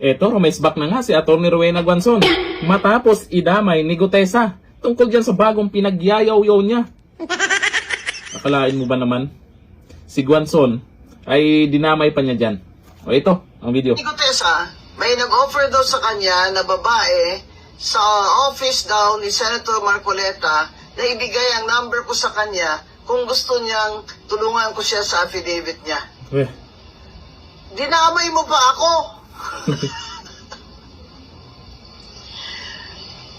Eto, rumaisback na nga si Atty. Rowena Guanzon matapos idamay ni Gutesa tungkol dyan sa bagong pinagyayaw-yaw niya. Akalain mo ba naman? Si Guanzon ay dinamay pa niya dyan. O ito, ang video. Ni Gutesa, may nag-offer daw sa kanya na babae sa office daw ni Senator Marcoleta na ibigay ang number ko sa kanya kung gusto niyang tulungan ko siya sa affidavit niya. Dinamay mo pa ako?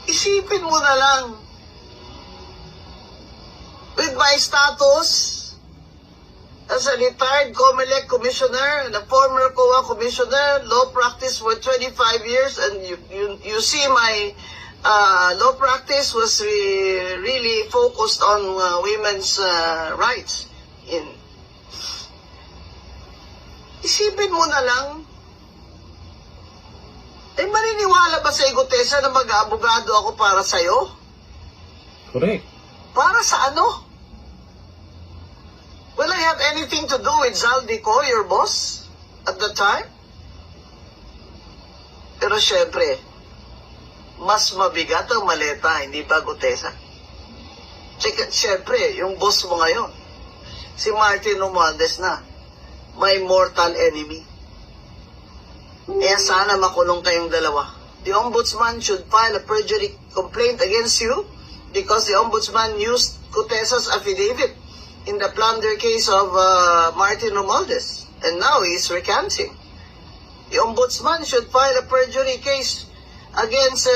Isipin mo na lang. With my status as a retired COMELEC commissioner and a former COA commissioner, law practice for 25 years, and you see my law practice was really focused on women's rights. Isipin mo na lang, maniniwala ba sa Gutesa na mag-aabogado ako para sa'yo? Correct. Para sa ano? Will I have anything to do with Zaldico, your boss, at the time? Pero syempre, mas mabigat ang maleta, hindi ba, Gutesa? Syempre, yung boss mo ngayon, si Martin Romualdez na, my mortal enemy. Kaya sana makulong kayong dalawa. The Ombudsman should file a perjury complaint against you because the Ombudsman used Gutesa's affidavit in the plunder case of Martin Romualdez. And now he's recanting. The Ombudsman should file a perjury case against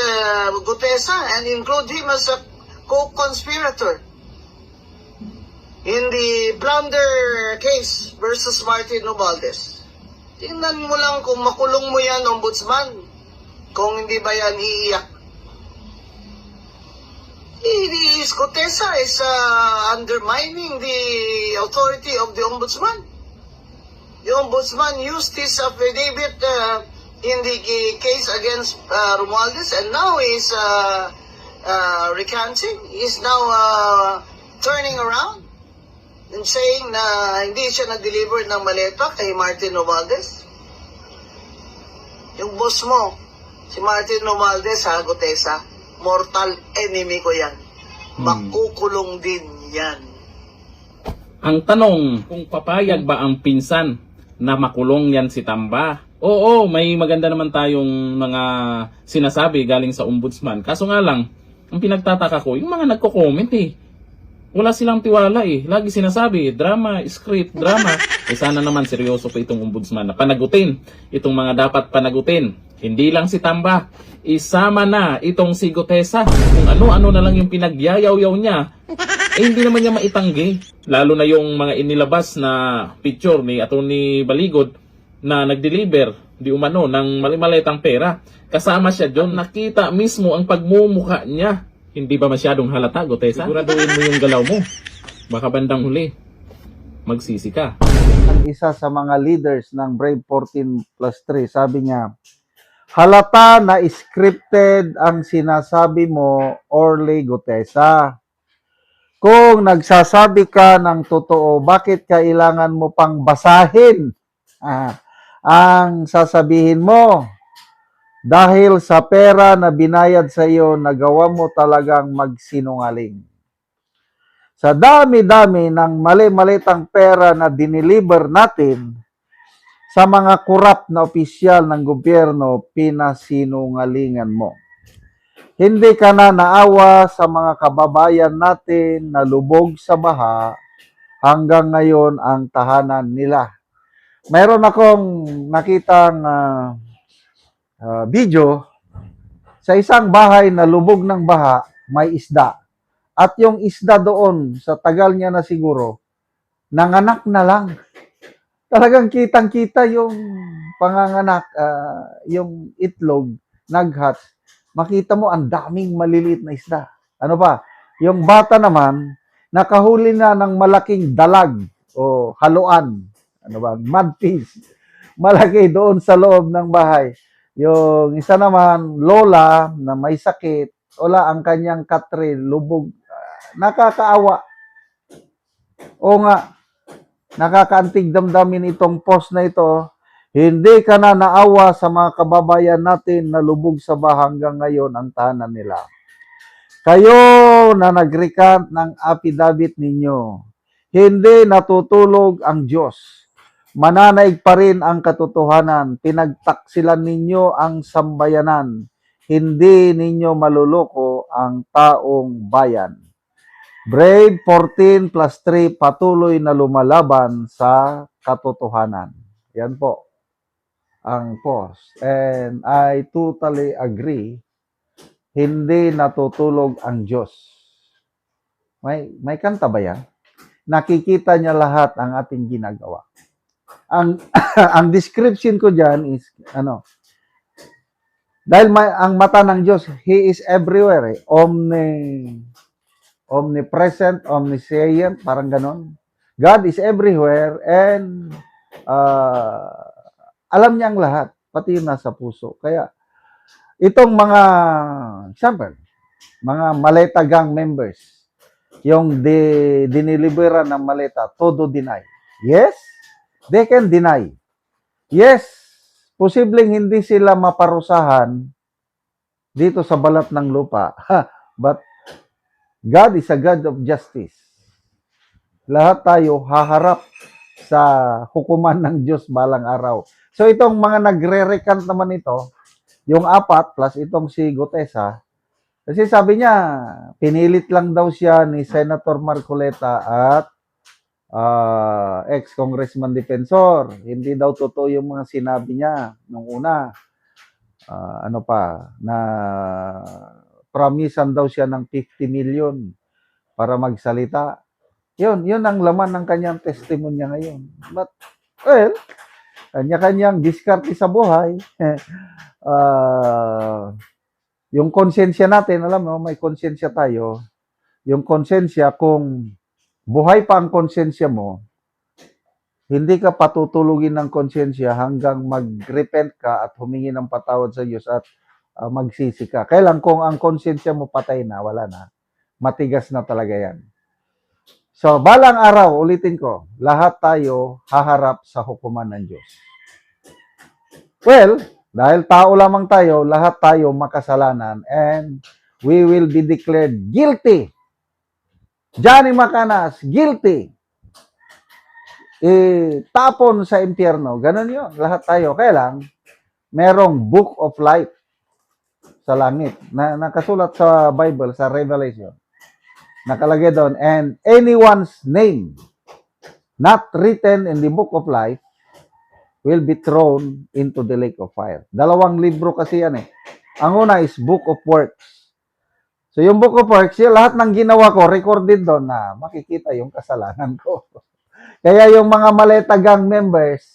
Gutesa and include him as a co-conspirator in the plunder case versus Martin Romualdez. Tingnan mo lang kung makulong mo yan, Ombudsman. Kung hindi ba yan iiyak. Gutesa is undermining the authority of the Ombudsman. The Ombudsman used his affidavit in the case against Romualdez, and now he's recanting. He's now turning around and saying na hindi siya na-deliver ng maleta kay Martin Romualdez. Yung boss mo, si Martin Romualdez, Gutesa, mortal enemy ko yan. Makukulong din yan. Ang tanong, kung papayag ba ang pinsan na makulong yan si Tamba? Oo, may maganda naman tayong mga sinasabi galing sa Ombudsman. Kaso nga lang, ang pinagtataka ko, yung mga nagko-comment wala silang tiwala Lagi sinasabi, drama, script, drama. Sana naman seryoso pa itong Ombudsman na panagutin itong mga dapat panagutin. Hindi lang si Tamba, isama na itong si Gutesa. Kung ano-ano na lang yung pinagyayaw-yaw niya, hindi naman niya maitanggi. Lalo na yung mga inilabas na picture ni Atty. Baligod na nag-deliver di umano ng malimaletang pera. Kasama siya doon, nakita mismo ang pagmumukha niya. Hindi ba masyadong halata, Gutesa? Siguraduhin mo yung galaw mo. Baka bandang huli, magsisi ka. Ang isa sa mga leaders ng Brave 14+3, sabi niya, halata na scripted ang sinasabi mo, Orly Gutesa. Kung nagsasabi ka ng totoo, bakit kailangan mo pang basahin ang sasabihin mo? Dahil sa pera na binayad sa iyo, nagawa mo talagang magsinungaling. Sa dami-dami ng mali-malitang pera na diniliver natin sa mga korap na opisyal ng gobyerno, pinasinungalingan mo. Hindi ka na naawa sa mga kababayan natin na lubog sa baha, hanggang ngayon ang tahanan nila. Mayroon akong nakitang video sa isang bahay na lubog ng baha, may isda. At yung isda doon, sa tagal niya na siguro, nanganak na lang. Talagang kitang-kita yung panganganak, yung itlog, naghatch. Makita mo, ang daming maliliit na isda. Ano pa? Yung bata naman, nakahuli na ng malaking dalag o haluan. Ano ba? Mudfish. Malaki doon sa loob ng bahay. Yung isa naman, lola na may sakit, wala ang kanyang katre, lubog. Nakakaawa. O nga, nakakaantig damdamin itong post na ito. Hindi ka na naawa sa mga kababayan natin na lubog sa baha hanggang ngayon ang tahanan nila. Kayo na nag-recant ng affidavit ninyo, hindi natutulog ang Diyos. Mananaig pa rin ang katotohanan. Pinagtaksilan ninyo ang sambayanan. Hindi ninyo maluloko ang taong bayan. Brave 14 plus 3 patuloy na lumalaban sa katotohanan. Yan po ang post. And I totally agree. Hindi natutulog ang Diyos. May kanta ba yan? Nakikita niya lahat ang ating ginagawa. Ang ang description ko diyan is dahil ang mata ng Diyos, He is everywhere. Omnipresent, omniscient, parang ganon. God is everywhere and alam niya ang lahat, pati yung nasa puso. Kaya itong mga, example, mga maleta gang members, yung dinilibera ng maleta, todo deny. Yes, they can deny. Yes, posibleng hindi sila maparusahan dito sa balat ng lupa. But God is a God of justice. Lahat tayo haharap sa hukuman ng Diyos balang araw. So itong mga nagre-recant naman ito, yung 4 plus itong si Gutesa, kasi sabi niya, pinilit lang daw siya ni Senator Marcoleta at ex-congressman Defensor. Hindi daw totoo yung mga sinabi niya nung una. Na promisan daw siya ng 50 million para magsalita. Yun ang laman ng kanyang testimonya ngayon. But, well, kanya-kanyang diskarte sa buhay. Yung konsensya natin, alam mo, may konsensya tayo. Yung konsensya, kung buhay pa ang konsensya mo, hindi ka patutulugin ng konsensya hanggang mag-repent ka at humingi ng patawad sa Diyos at magsisi ka. Kailan kung ang konsensya mo patay na, wala na. Matigas na talaga yan. So, balang araw, ulitin ko, lahat tayo haharap sa hukuman ng Diyos. Well, dahil tao lamang tayo, lahat tayo makasalanan and we will be declared guilty. Johnny Macanas, guilty. Tapon sa impyerno. Ganun yun. Lahat tayo. Kaya lang, merong book of life sa langit na nakasulat sa Bible, sa Revelation. Nakalagay doon, and anyone's name not written in the book of life will be thrown into the lake of fire. 2 libro kasi yan eh. Ang una is Book of Works. So yung Book of Works, yung lahat ng ginawa ko, recorded doon na makikita yung kasalanan ko. Kaya yung mga maleta gang members,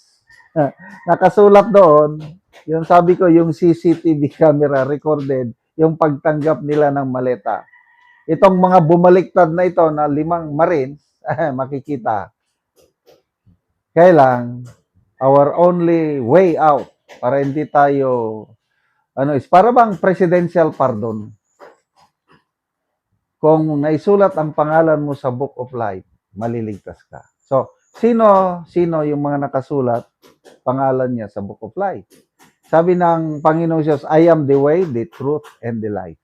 nakasulat doon, yung sabi ko, yung CCTV camera recorded, yung pagtanggap nila ng maleta. Itong mga bumaliktad na ito na 5 Marines, makikita. Kailang, our only way out para hindi tayo, is para bang presidential pardon. Kung naisulat ang pangalan mo sa Book of Life, maliligtas ka. So, sino yung mga nakasulat pangalan niya sa Book of Life? Sabi ng Panginoong Diyos, I am the way, the truth, and the life.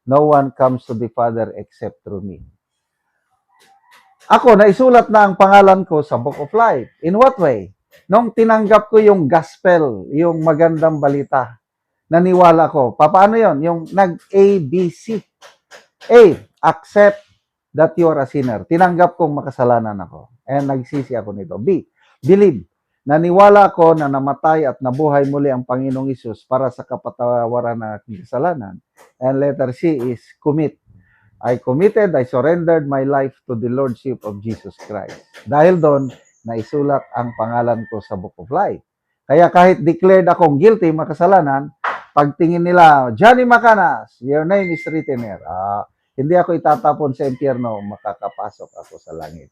No one comes to the Father except through me. Ako, naisulat na ang pangalan ko sa Book of Life. In what way? Nung tinanggap ko yung gospel, yung magandang balita, naniwala ko. Paano yon? Yung nag-ABC. A, accept that you are a sinner. Tinanggap kong makasalanan ako. And nagsisi ako nito. B, believe. Naniwala ako na namatay at nabuhay muli ang Panginoong Hesus para sa kapatawaran ng aking kasalanan. And letter C is commit. I committed, I surrendered my life to the Lordship of Jesus Christ. Dahil doon, naisulat ang pangalan ko sa Book of Life. Kaya kahit declared akong guilty, makasalanan, pagtingin nila, Johnny Macanas, your name is written here. Hindi ako itatapon sa impyerno, makakapasok ako sa langit.